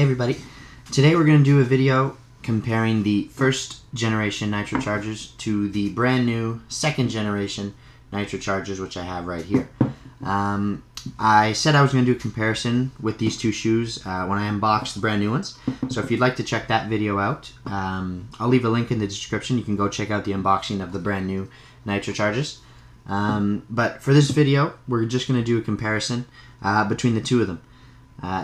Hey everybody, today we're going to do a video comparing the first generation Nitrochargers to the brand new second generation Nitrochargers, which I have right here. I said I was going to do a comparison with these two shoes when I unboxed the brand new ones. So if you'd like to check that video out, I'll leave a link in the description. You can go check out the unboxing of the brand new Nitrochargers. But for this video, we're just going to do a comparison between the two of them.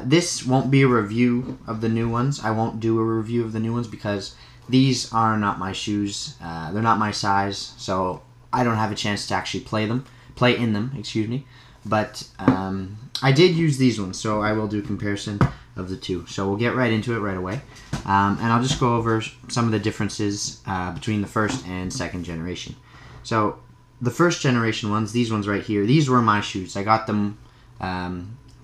This won't be a review of the new ones. I won't do a review of the new ones because these are not my shoes. They're not my size, so I don't have a chance to actually play in them, excuse me. But I did use these ones, so I will do a comparison of the two. So we'll get right into it right away. And I'll just go over some of the differences between the first and second generation. So the first generation ones, these ones right here, these were my shoes. I got them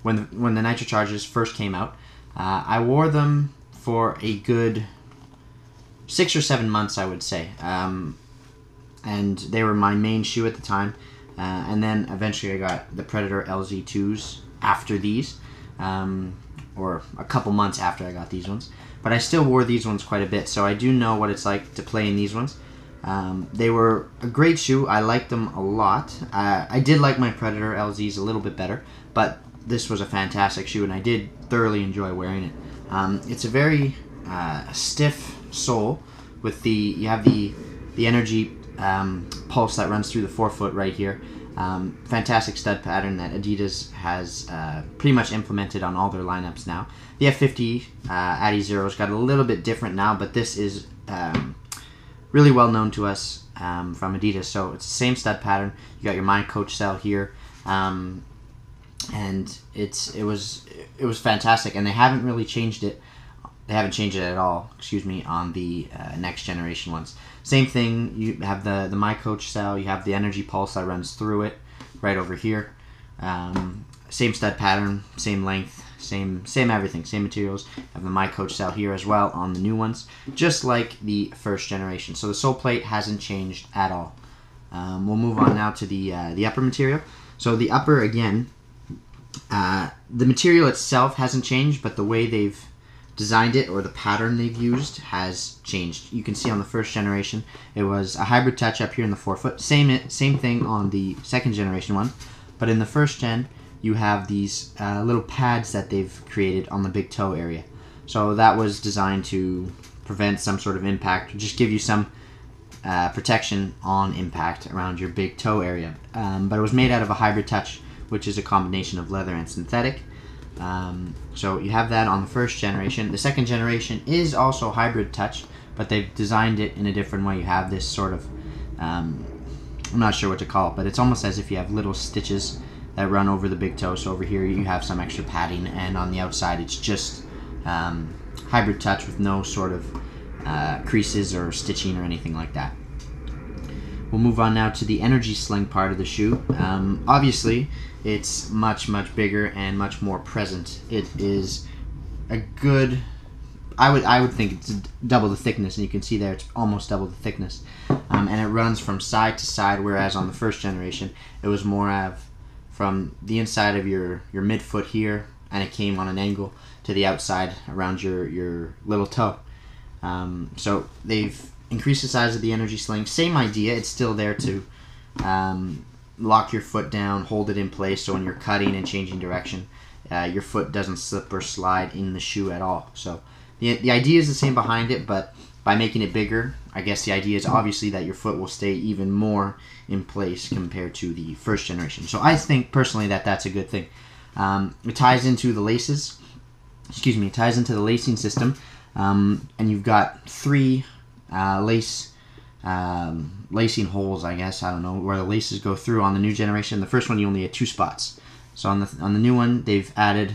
when the Nitrochargers first came out. I wore them for a good 6 or 7 months, I would say. And they were my main shoe at the time. And then eventually I got the Predator LZ2s after these, or a couple months after I got these ones. But I still wore these ones quite a bit, so I do know what it's like to play in these ones. They were a great shoe. I liked them a lot. I did like my Predator LZs a little bit better, but this was a fantastic shoe, and I did thoroughly enjoy wearing it. It's a very stiff sole with you have the energy pulse that runs through the forefoot right here. Fantastic stud pattern that Adidas has pretty much implemented on all their lineups now. The F50 Adi Zero's got a little bit different now, but this is really well known to us from Adidas. So it's the same stud pattern. You got your My Coach cell here, and it was fantastic. And they haven't really changed it. They haven't changed it at all, excuse me, on the next generation ones. Same thing, you have the My Coach cell, you have the energy pulse that runs through it, right over here. Same stud pattern, same length, same everything, same materials. You have the My Coach cell here as well on the new ones, just like the first generation. So the sole plate hasn't changed at all. We'll move on now to the upper material. So the upper, again, the material itself hasn't changed, but the way they've designed it, or the pattern they've used, has changed. You can see on the first generation it was a hybrid touch up here in the forefoot. Same thing on the second generation one, but in the first gen you have these little pads that they've created on the big toe area. So that was designed to prevent some sort of impact, just give you some protection on impact around your big toe area. But it was made out of a hybrid touch, which is a combination of leather and synthetic. So you have that on the first generation. The second generation is also hybrid touch, but they've designed it in a different way. You have this sort of, I'm not sure what to call it, but it's almost as if you have little stitches that run over the big toe. So over here you have some extra padding, and on the outside it's just hybrid touch with no sort of creases or stitching or anything like that. We'll move on now to the energy sling part of the shoe. Obviously, it's much bigger and much more present. It is a good, I would think it's double the thickness, and you can see there it's almost double the thickness. And it runs from side to side, whereas on the first generation it was more of from the inside of your midfoot here, and it came on an angle to the outside around your little toe. So they've increased the size of the energy sling. Same idea, it's still there to lock your foot down, hold it in place, so when you're cutting and changing direction, your foot doesn't slip or slide in the shoe at all. So the idea is the same behind it, but by making it bigger, I guess the idea is obviously that your foot will stay even more in place compared to the first generation. So I think personally that that's a good thing. It ties into the laces, it ties into the lacing system, and you've got 3 lacing holes, I guess, I don't know, where the laces go through on the new generation. The first one you only had 2 spots. So on the new one they've added,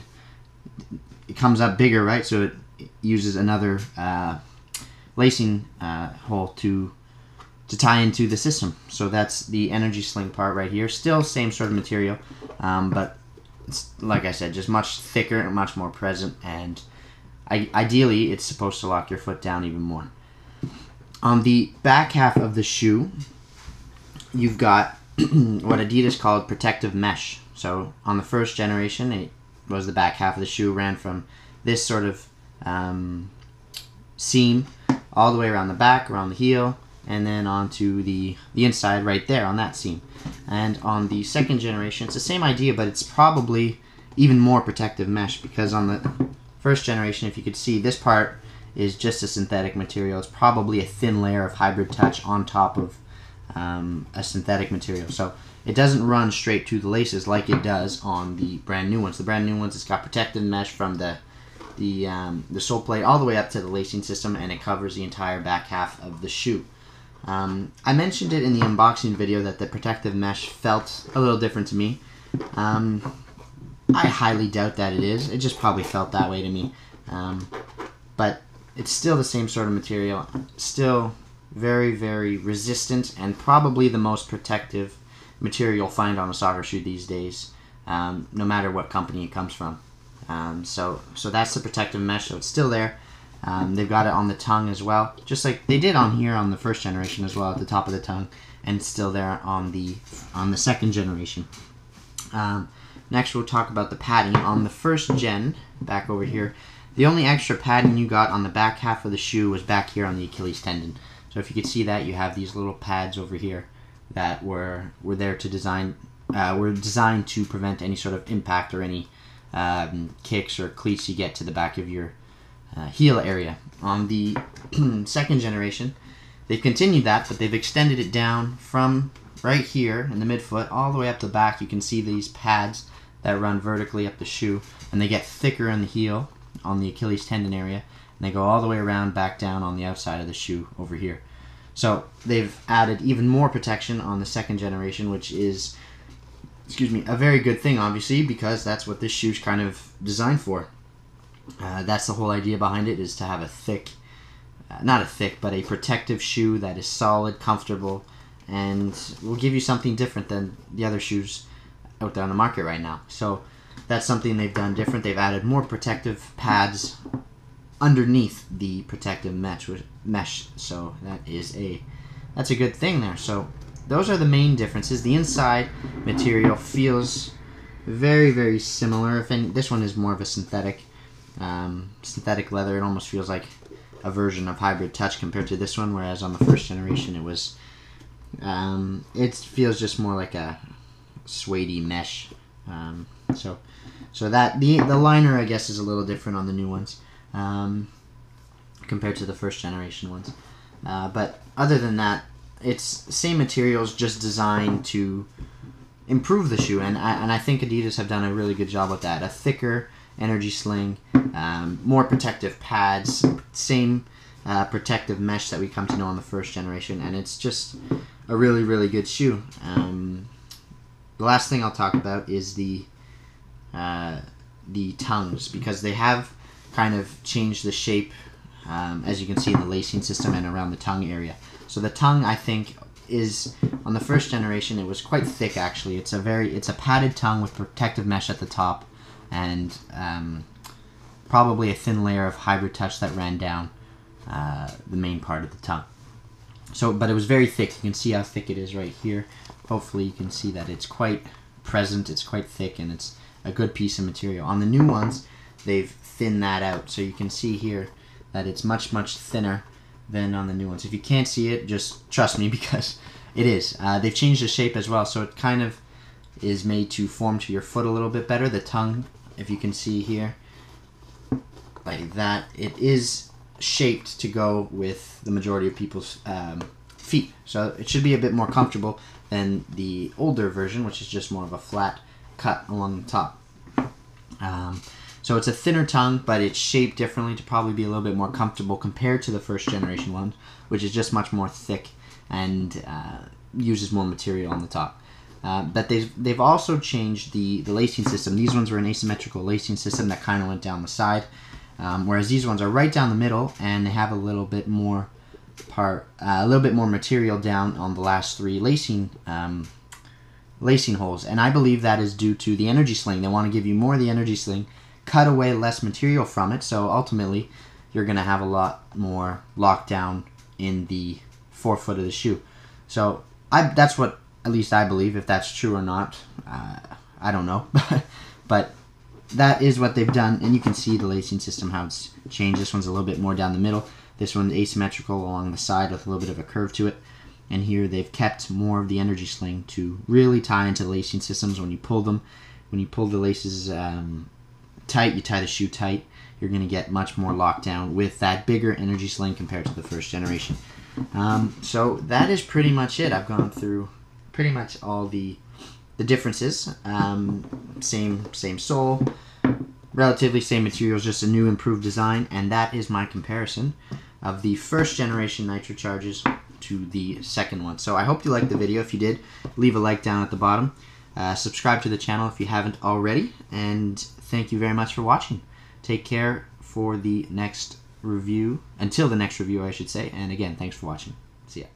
it comes up bigger, right? So it uses another lacing hole to tie into the system. So that's the energy sling part right here. Still same sort of material, but it's, like I said, just much thicker and much more present, and ideally it's supposed to lock your foot down even more. On the back half of the shoe, you've got what Adidas called protective mesh. So on the first generation, it was the back half of the shoe ran from this sort of seam all the way around the back, around the heel, and then onto the inside right there on that seam. And on the second generation, it's the same idea, but it's probably even more protective mesh, because on the first generation, if you could see, this part is just a synthetic material. It's probably a thin layer of hybrid touch on top of a synthetic material. So it doesn't run straight to the laces like it does on the brand new ones. The brand new ones, it's got protective mesh from the sole plate all the way up to the lacing system, and it covers the entire back half of the shoe. I mentioned it in the unboxing video that the protective mesh felt a little different to me. I highly doubt that it is. It just probably felt that way to me. But it's still the same sort of material. Still very, very resistant, and probably the most protective material you'll find on a soccer shoe these days, no matter what company it comes from. So that's the protective mesh, so it's still there. They've got it on the tongue as well, just like they did on here on the first generation as well, at the top of the tongue, and it's still there on the second generation. Next we'll talk about the padding. On the first gen, back over here, the only extra padding you got on the back half of the shoe was back here on the Achilles tendon. So if you could see that, you have these little pads over here that were there to were designed to prevent any sort of impact or any kicks or cleats you get to the back of your heel area. On the second generation, they've continued that, but they've extended it down from right here in the midfoot all the way up the back. You can see these pads that run vertically up the shoe, and they get thicker in the heel on the Achilles tendon area, and they go all the way around back down on the outside of the shoe over here. So they've added even more protection on the second generation, which is, a very good thing, obviously, because that's what this shoe's kind of designed for. That's the whole idea behind it, is to have a thick, not a thick, but a protective shoe that is solid, comfortable, and will give you something different than the other shoes out there on the market right now. So that's something they've done different. They've added more protective pads underneath the protective mesh. So that's a good thing there. So those are the main differences. The inside material feels very, very similar. This one is more of a synthetic leather. It almost feels like a version of hybrid touch compared to this one, whereas on the first generation it was it feels just more like a suede-y mesh. So that the liner, I guess, is a little different on the new ones compared to the first generation ones. But other than that, it's same materials, just designed to improve the shoe, and I think Adidas have done a really good job with that. A thicker energy sling, more protective pads, same protective mesh that we come to know on the first generation, and it's just a really, really good shoe. The last thing I'll talk about is the tongues, because they have kind of changed the shape, as you can see in the lacing system and around the tongue area. So the tongue, I think, is, on the first generation, it was quite thick actually. It's a padded tongue with protective mesh at the top, and probably a thin layer of hybrid touch that ran down the main part of the tongue. So, but it was very thick. You can see how thick it is right here. Hopefully you can see that it's quite present, it's quite thick, and it's a good piece of material. On the new ones, they've thinned that out, so you can see here that it's much, much thinner than on the new ones. If you can't see it, just trust me, because it is. They've changed the shape as well, so it kind of is made to form to your foot a little bit better. The tongue, if you can see here, like that, it is shaped to go with the majority of people's feet. So it should be a bit more comfortable than the older version, which is just more of a flat cut along the top. So it's a thinner tongue, but it's shaped differently to probably be a little bit more comfortable compared to the first generation one, which is just much more thick and uses more material on the top. But they've also changed the lacing system. These ones were an asymmetrical lacing system that kind of went down the side, whereas these ones are right down the middle, and they have a little bit more material down on the last three lacing holes. And I believe that is due to the energy sling. They want to give you more of the energy sling, cut away less material from it, so ultimately you're going to have a lot more lockdown in the forefoot of the shoe. So that's what at least I believe. If that's true or not, I don't know. But that is what they've done, and you can see the lacing system, how it's changed. This one's a little bit more down the middle. This one's asymmetrical along the side with a little bit of a curve to it. And here they've kept more of the energy sling to really tie into the lacing systems. When you pull them, when you pull the laces tight, you tie the shoe tight, you're going to get much more lockdown with that bigger energy sling compared to the first generation. So that is pretty much it. I've gone through pretty much all the differences. Same sole, relatively same materials, just a new improved design, and that is my comparison of the first generation Nitrocharges to the second one. So I hope you liked the video. If you did, leave a like down at the bottom. Subscribe to the channel if you haven't already, and thank you very much for watching. Take care for the next review, until the next review I should say, and again, thanks for watching. See ya.